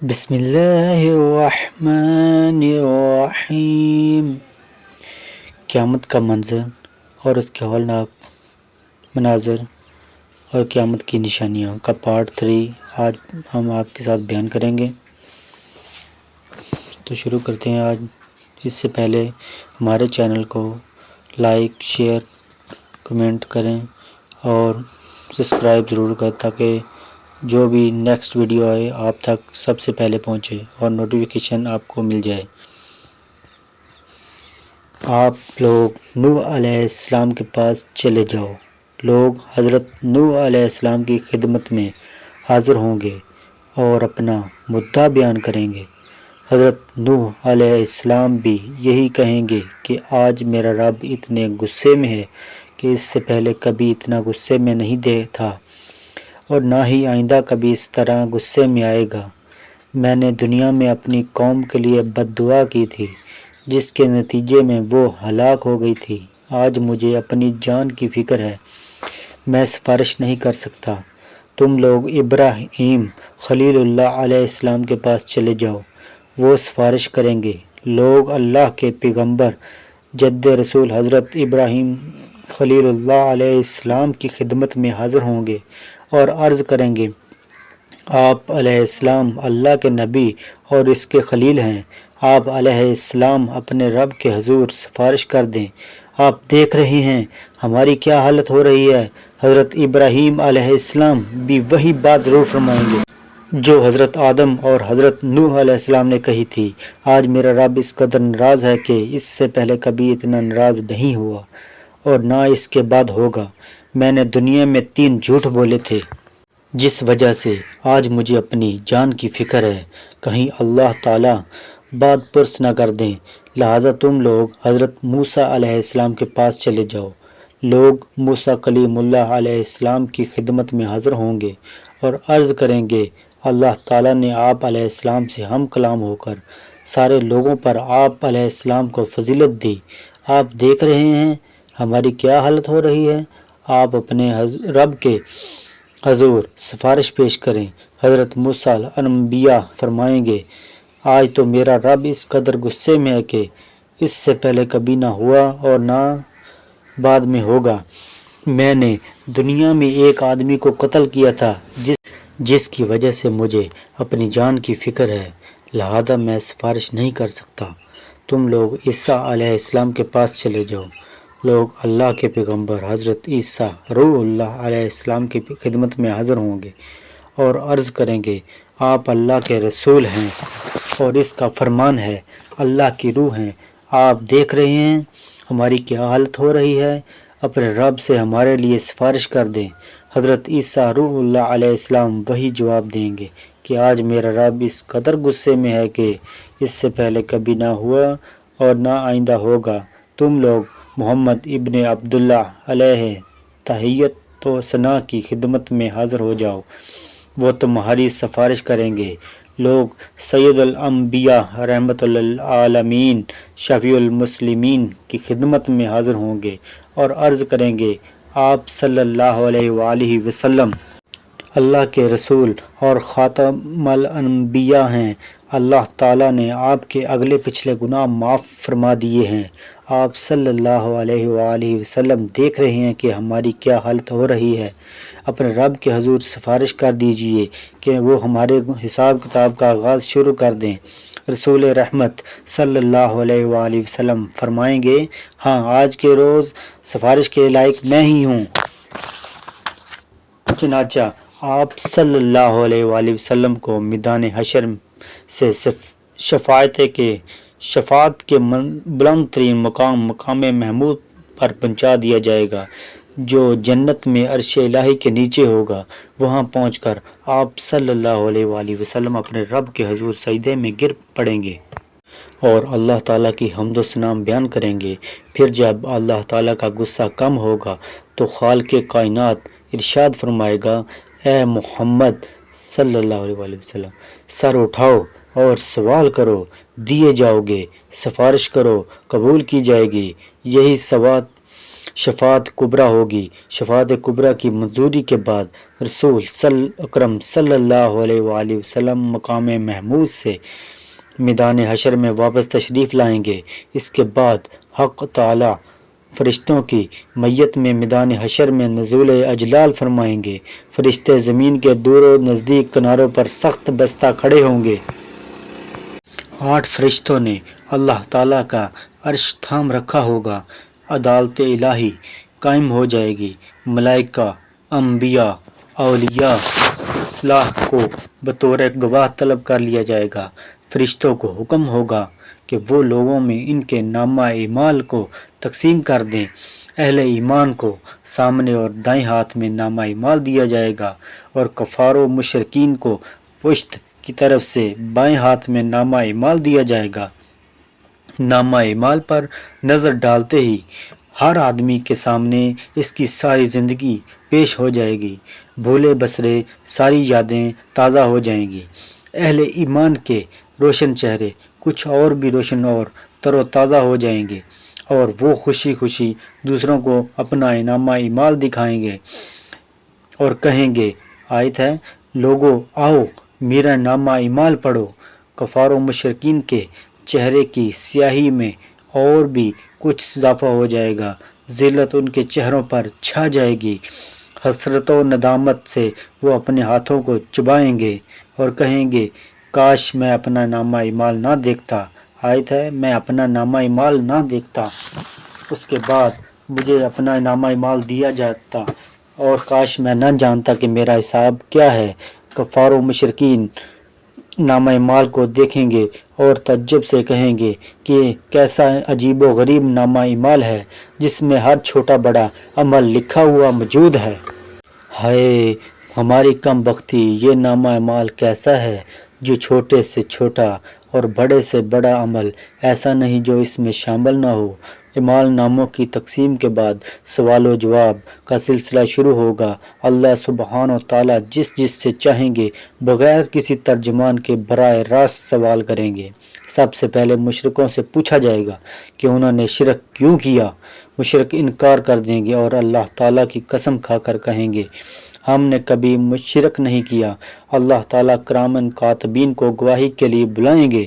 بسم اللہ الرحمن الرحیم۔ قیامت کا منظر اور اس کے ہولناک مناظر اور قیامت کی نشانیاں کا پارٹ 3 آج ہم آپ کے ساتھ بیان کریں گے۔ تو شروع کرتے ہیں آج۔ اس سے پہلے ہمارے چینل کو لائک، شیئر، کمنٹ کریں اور سبسکرائب ضرور کریں تاکہ جو بھی نیکسٹ ویڈیو آئے آپ تک سب سے پہلے پہنچے اور نوٹیفیکیشن آپ کو مل جائے۔ آپ لوگ نوح علیہ السلام کے پاس چلے جاؤ۔ لوگ حضرت نوح علیہ السلام کی خدمت میں حاضر ہوں گے اور اپنا مدعا بیان کریں گے۔ حضرت نوح علیہ السلام بھی یہی کہیں گے کہ آج میرا رب اتنے غصے میں ہے کہ اس سے پہلے کبھی اتنا غصے میں نہیں تھا اور نہ ہی آئندہ کبھی اس طرح غصے میں آئے گا۔ میں نے دنیا میں اپنی قوم کے لیے بد دعا کی تھی جس کے نتیجے میں وہ ہلاک ہو گئی تھی۔ آج مجھے اپنی جان کی فکر ہے، میں سفارش نہیں کر سکتا۔ تم لوگ ابراہیم خلیل اللہ علیہ السلام کے پاس چلے جاؤ، وہ سفارش کریں گے۔ لوگ اللہ کے پیغمبر جد رسول حضرت ابراہیم خلیل اللہ علیہ السلام کی خدمت میں حاضر ہوں گے اور عرض کریں گے، آپ علیہ السلام اللہ کے نبی اور اس کے خلیل ہیں۔ آپ علیہ السلام اپنے رب کے حضور سفارش کر دیں۔ آپ دیکھ رہے ہیں ہماری کیا حالت ہو رہی ہے۔ حضرت ابراہیم علیہ السلام بھی وہی بات ضرور فرمائیں گے جو حضرت آدم اور حضرت نوح علیہ السلام نے کہی تھی۔ آج میرا رب اس قدر ناراض ہے کہ اس سے پہلے کبھی اتنا ناراض نہیں ہوا اور نہ اس کے بعد ہوگا۔ میں نے دنیا میں 3 جھوٹ بولے تھے جس وجہ سے آج مجھے اپنی جان کی فکر ہے، کہیں اللہ تعالیٰ بات پرس نہ کر دیں۔ لہذا تم لوگ حضرت موسیٰ علیہ السلام کے پاس چلے جاؤ۔ لوگ موسیٰ کلیم اللہ علیہ السلام کی خدمت میں حاضر ہوں گے اور عرض کریں گے، اللہ تعالیٰ نے آپ علیہ السلام سے ہم کلام ہو کر سارے لوگوں پر آپ علیہ السلام کو فضیلت دی۔ آپ دیکھ رہے ہیں ہماری کیا حالت ہو رہی ہے۔ آپ اپنے رب کے حضور سفارش پیش کریں۔ حضرت موسیٰ الانبیاء فرمائیں گے، آج تو میرا رب اس قدر غصے میں ہے کہ اس سے پہلے کبھی نہ ہوا اور نہ بعد میں ہوگا۔ میں نے دنیا میں ایک آدمی کو قتل کیا تھا جس کی وجہ سے مجھے اپنی جان کی فکر ہے، لہذا میں سفارش نہیں کر سکتا۔ تم لوگ عیسیٰ علیہ السلام کے پاس چلے جاؤ۔ لوگ اللہ کے پیغمبر حضرت عیسیٰ روح اللہ علیہ السلام کی خدمت میں حاضر ہوں گے اور عرض کریں گے، آپ اللہ کے رسول ہیں اور اس کا فرمان ہے، اللہ کی روح ہیں۔ آپ دیکھ رہے ہیں ہماری کیا حالت ہو رہی ہے، اپنے رب سے ہمارے لیے سفارش کر دیں۔ حضرت عیسیٰ روح اللہ علیہ السلام وہی جواب دیں گے کہ آج میرا رب اس قدر غصے میں ہے کہ اس سے پہلے کبھی نہ ہوا اور نہ آئندہ ہوگا۔ تم لوگ محمد ابن عبداللہ علیہ تحیت و ثنا کی خدمت میں حاضر ہو جاؤ، وہ تمہاری سفارش کریں گے۔ لوگ سید الانبیاء رحمت للعالمین شفیع المسلمین کی خدمت میں حاضر ہوں گے اور عرض کریں گے، آپ صلی اللہ علیہ وآلہ وسلم اللہ کے رسول اور خاتم الانبیاء ہیں۔ اللہ تعالیٰ نے آپ کے اگلے پچھلے گناہ معاف فرما دیے ہیں۔ آپ صلی اللہ علیہ وآلہ وسلم دیکھ رہے ہیں کہ ہماری کیا حالت ہو رہی ہے۔ اپنے رب کے حضور سفارش کر دیجئے کہ وہ ہمارے حساب کتاب کا آغاز شروع کر دیں۔ رسول رحمت صلی اللہ علیہ وآلہ وسلم فرمائیں گے، ہاں آج کے روز سفارش کے لائق میں ہی ہوں۔ چنانچہ آپ صلی اللہ علیہ وآلہ وسلم کو میدان حشر سے شفاعت کے بلند ترین مقام محمود پر پہنچا دیا جائے گا جو جنت میں عرش الہی کے نیچے ہوگا۔ وہاں پہنچ کر آپ صلی اللہ علیہ وآلہ وسلم اپنے رب کے حضور سجدے میں گر پڑیں گے اور اللہ تعالیٰ کی حمد و ثنا بیان کریں گے۔ پھر جب اللہ تعالیٰ کا غصہ کم ہوگا تو خالق کائنات ارشاد فرمائے گا، اے محمد صلی اللہ علیہ وآلہ وسلم سر اٹھاؤ اور سوال کرو، دیے جاؤ گے، سفارش کرو، قبول کی جائے گی۔ یہی شفاعت کبریٰ ہوگی۔ شفاعت کبریٰ کی منظوری کے بعد رسول اکرم صلی اللہ علیہ وآلہ وسلم مقام محمود سے میدان حشر میں واپس تشریف لائیں گے۔ اس کے بعد حق تعالی فرشتوں کی میت میں میدان حشر میں نزول اجلال فرمائیں گے۔ فرشتے زمین کے دور و نزدیک کناروں پر سخت بستہ کھڑے ہوں گے۔ 8 فرشتوں نے اللہ تعالیٰ کا عرش تھام رکھا ہوگا۔ عدالت الہی قائم ہو جائے گی۔ ملائکہ، انبیاء، اولیاء صالح کو بطور گواہ طلب کر لیا جائے گا۔ فرشتوں کو حکم ہوگا کہ وہ لوگوں میں ان کے نامہ اعمال کو تقسیم کر دیں۔ اہل ایمان کو سامنے اور دائیں ہاتھ میں نامہ اعمال دیا جائے گا اور کفار و مشرکین کو پشت کی طرف سے بائیں ہاتھ میں نامہ اعمال دیا جائے گا۔ نامہ اعمال پر نظر ڈالتے ہی ہر آدمی کے سامنے اس کی ساری زندگی پیش ہو جائے گی۔ بھولے بسرے ساری یادیں تازہ ہو جائیں گی۔ اہل ایمان کے روشن چہرے کچھ اور بھی روشن اور تر و تازہ ہو جائیں گے اور وہ خوشی خوشی دوسروں کو اپنا نامہ اعمال دکھائیں گے اور کہیں گے، آیت ہے، لوگو آؤ میرا نامہ اعمال پڑھو۔ کفار و مشرکین کے چہرے کی سیاہی میں اور بھی کچھ اضافہ ہو جائے گا۔ ذلت ان کے چہروں پر چھا جائے گی۔ حسرت و ندامت سے وہ اپنے ہاتھوں کو چبائیں گے اور کہیں گے، کاش میں اپنا نامہ اعمال نہ دیکھتا۔ آیت ہے، میں اپنا نامہ اعمال نہ دیکھتا، اس کے بعد مجھے اپنا نامہ اعمال دیا جاتا، اور کاش میں نہ جانتا کہ میرا حساب کیا ہے۔ کفار و مشرکین نامہ اعمال کو دیکھیں گے اور تعجب سے کہیں گے کہ کیسا عجیب و غریب نامہ اعمال ہے جس میں ہر چھوٹا بڑا عمل لکھا ہوا موجود ہے۔ ہائے ہماری کم بختی، یہ نامہ اعمال کیسا ہے جو چھوٹے سے چھوٹا اور بڑے سے بڑا عمل ایسا نہیں جو اس میں شامل نہ ہو۔ اعمال ناموں کی تقسیم کے بعد سوال و جواب کا سلسلہ شروع ہوگا۔ اللہ سبحانہ و تعالیٰ جس سے چاہیں گے بغیر کسی ترجمان کے براہ راست سوال کریں گے۔ سب سے پہلے مشرکوں سے پوچھا جائے گا کہ انہوں نے شرک کیوں کیا۔ مشرک انکار کر دیں گے اور اللہ تعالیٰ کی قسم کھا کر کہیں گے، ہم نے کبھی شرک نہیں کیا۔ اللہ تعالیٰ کرامن کاتبین کو گواہی کے لیے بلائیں گے۔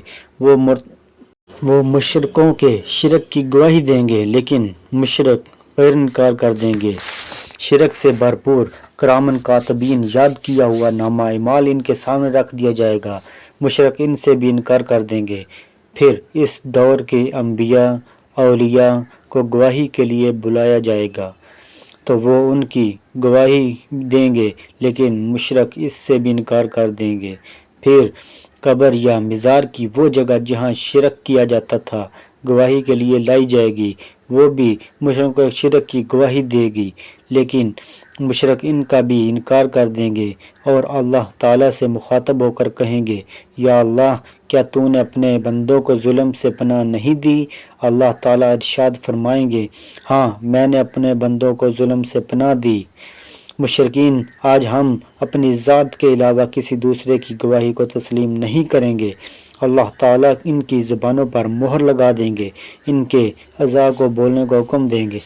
وہ مشرکوں کے شرک کی گواہی دیں گے، لیکن مشرک پھر انکار کر دیں گے۔ شرک سے بھرپور کرامن کاتبین یاد کیا ہوا نامہ اعمال ان کے سامنے رکھ دیا جائے گا۔ مشرک ان سے بھی انکار کر دیں گے۔ پھر اس دور کے انبیاء اولیاء کو گواہی کے لیے بلایا جائے گا تو وہ ان کی گواہی دیں گے، لیکن مشرک اس سے بھی انکار کر دیں گے۔ پھر قبر یا مزار کی وہ جگہ جہاں شرک کیا جاتا تھا گواہی کے لیے لائی جائے گی، وہ بھی مشرکوں کے شرک کی گواہی دے گی، لیکن مشرک ان کا بھی انکار کر دیں گے اور اللہ تعالیٰ سے مخاطب ہو کر کہیں گے، یا اللہ کیا تو نے اپنے بندوں کو ظلم سے پناہ نہیں دی؟ اللہ تعالیٰ ارشاد فرمائیں گے، ہاں میں نے اپنے بندوں کو ظلم سے پناہ دی۔ مشرکین آج ہم اپنی ذات کے علاوہ کسی دوسرے کی گواہی کو تسلیم نہیں کریں گے۔ اللہ تعالیٰ ان کی زبانوں پر مہر لگا دیں گے، ان کے اعضاء کو بولنے کا حکم دیں گے۔